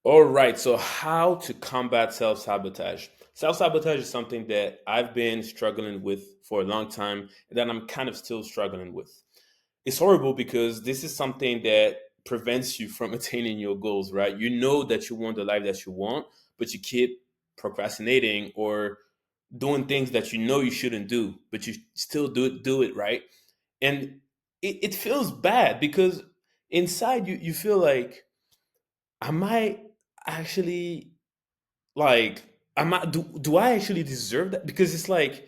All right. So, how to combat self sabotage? Self sabotage is something that I've been struggling with for a long time and that I'm kind of still struggling with. It's horrible because this is something that prevents you from attaining your goals, right? You know that you want the life that you want, but you keep procrastinating or doing things that you know you shouldn't do, but you still do it, right? And it feels bad because inside you feel like, am I actually like do I actually deserve that? Because it's like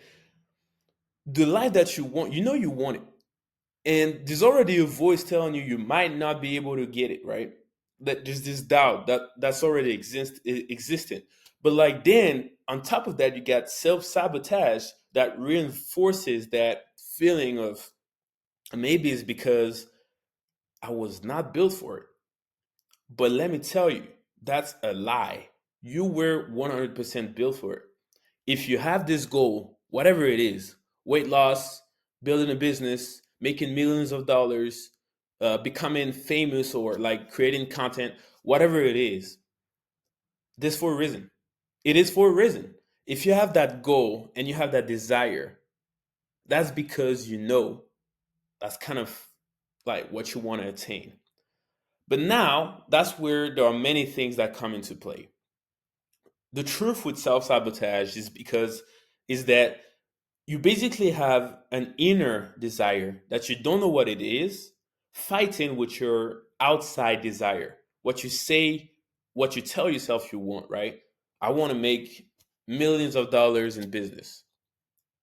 the life that you want, you want it. And there's already a voice telling you you might not be able to get it, right? That there's this doubt that's already existent. But like then on top of that, you got self-sabotage that reinforces that feeling of maybe it's because I was not built for it. But let me tell you, that's a lie. You were 100% built for it. If you have this goal, whatever it is, weight loss, building a business, making millions of dollars, becoming famous or like creating content, whatever it is, this for a reason. It is for a reason. If you have that goal and you have that desire, that's because you know that's kind of like what you want to attain. But now that's where there are many things that come into play. The truth with self sabotage is that you basically have an inner desire that you don't know what it is, fighting with your outside desire. What you say, what you tell yourself you want, right? I want to make millions of dollars in business,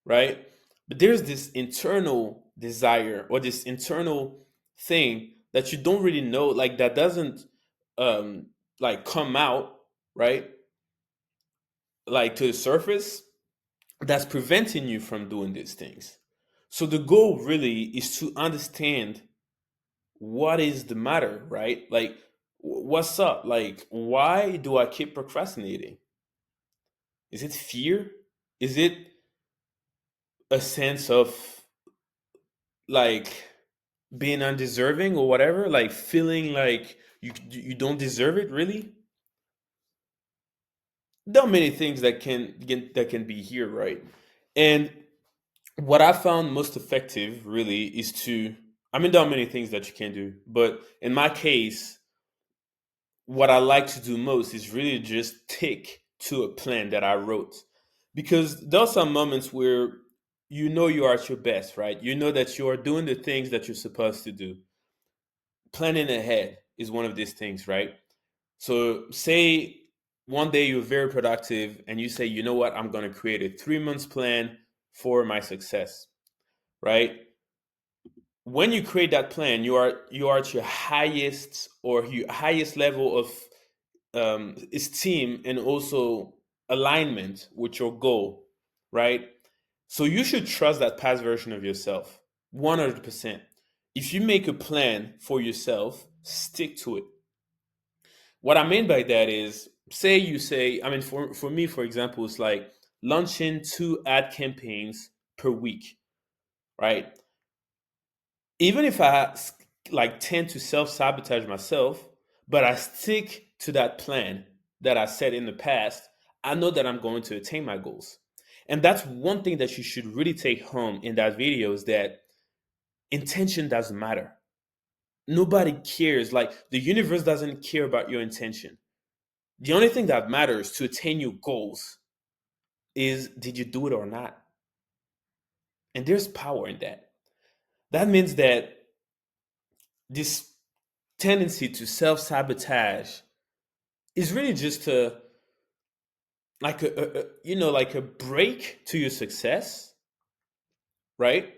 right? But there's this internal desire or this internal thing that you don't really know, like that doesn't um like come out, right? Like to the surface, that's preventing you from doing these things. So the goal really is to understand what is the matter, right? Like, what's up? Like, why do I keep procrastinating? Is it fear? Is it a sense of like being undeserving or whatever? Like feeling like you don't deserve it, really? There are many things that can be here, right? And what I found most effective really is to, I mean, there are many things that you can do, but in my case, what I like to do most is really just stick to a plan that I wrote. Because there are some moments where you know you are at your best, right? You know that you are doing the things that you're supposed to do. Planning ahead is one of these things, right? So, say one day you're very productive and you say, you know what, I'm going to create a 3 months plan for my success, right? When you create that plan, you are at your highest or your highest level of esteem and also alignment with your goal, right? So you should trust that past version of yourself 100%. If you make a plan for yourself, stick to it. What I mean by that is, I mean, for me, for example, it's like launching 2 ad campaigns per week, right? Even if like tend to self sabotage myself, but I stick to that plan that I set in the past, I know that I'm going to attain my goals. And that's one thing that you should really take home in that video is that intention doesn't matter. Nobody cares. Like the universe doesn't care about your intention. The only thing that matters to attain your goals is did you do it or not? And there's power in that. That means that this tendency to self sabotage is really just like a break to your success, right?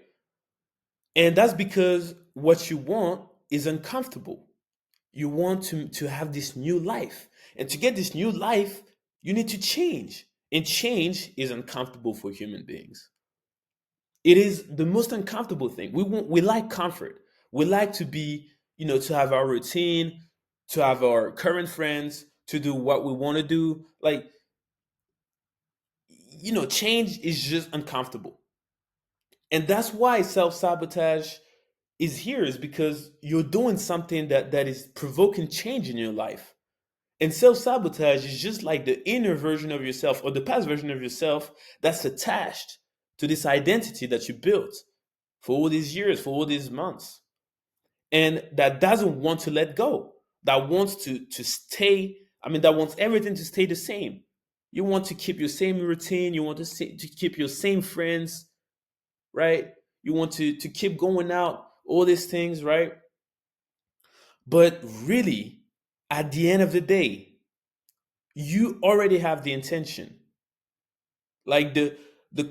And that's because what you want is uncomfortable. You want to have this new life, and to get this new life, you need to change, and change is uncomfortable for human beings. It is the most uncomfortable thing. We like comfort. We like to be, to have our routine, to have our current friends, to do what we want to do. Like, change is just uncomfortable. And that's why self-sabotage is here, is because you're doing something that is provoking change in your life. And self sabotage is just like the inner version of yourself or the past version of yourself that's attached to this identity that you built for all these years, for all these months, and that doesn't want to let go, that wants to stay. I mean, that wants everything to stay the same. You want to keep your same routine. You want to keep your same friends, right? You want to keep going out, all these things, right? But really, at the end of the day, you already have the intention. Like the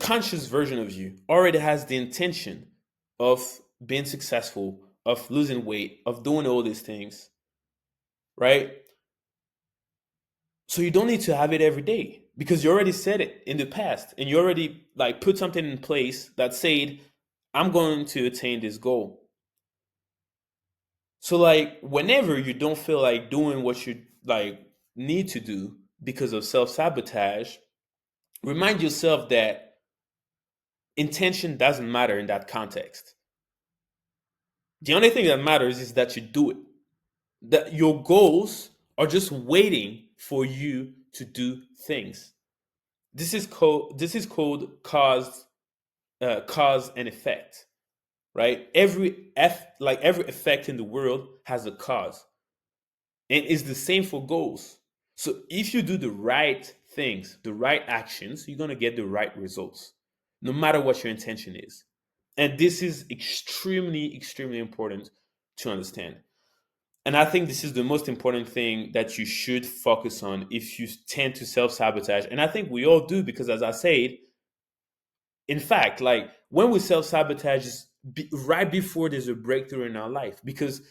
conscious version of you already has the intention of being successful, of losing weight, of doing all these things, right? So you don't need to have it every day because you already said it in the past and you already like put something in place that said, I'm going to attain this goal. So like whenever you don't feel like doing what you like need to do because of self-sabotage, remind yourself that intention doesn't matter in that context. The only thing that matters is that you do it. That your goals are just waiting for you to do things. This is called cause and effect, right? Every effect in the world has a cause, and it's the same for goals. So if you do the right things, the right actions, you're gonna get the right results, no matter what your intention is. And this is extremely important to understand. And I think this is the most important thing that you should focus on if you tend to self sabotage. And I think we all do because, as I said, in fact, like when we self sabotage is right before there's a breakthrough in our life, because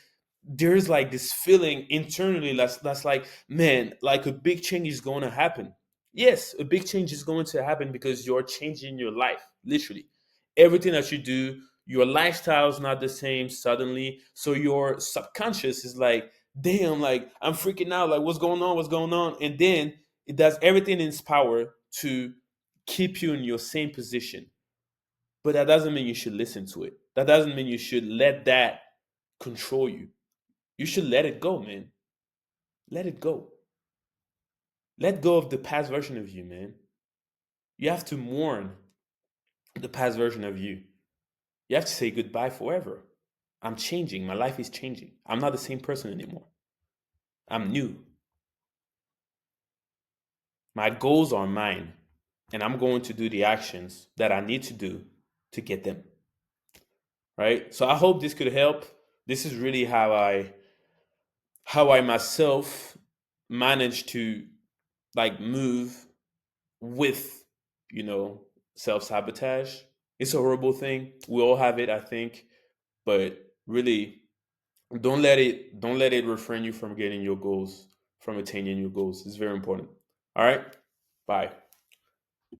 there's like this feeling internally that's like, man, like a big change is going to happen. Yes, a big change is going to happen because you're changing your life, literally. Everything that you do, your lifestyle is not the same suddenly. So your subconscious is like, damn, like I'm freaking out, like what's going on, what's going on? And then it does everything in its power to keep you in your same position. But that doesn't mean you should listen to it. That doesn't mean you should let that control you. You should let it go, man. Let it go. Let go of the past version of you, man. You have to mourn the past version of you. You have to say goodbye forever. I'm changing. My life is changing. I'm not the same person anymore. I'm new. My goals are mine. And I'm going to do the actions that I need to do to get them. Right? So I hope this could help. This is really how I myself managed to like move with, you know, self sabotage. It's a horrible thing. We all have it, I think, but really don't let it refrain you from getting your goals, from attaining your goals. It's very important. All right? Bye.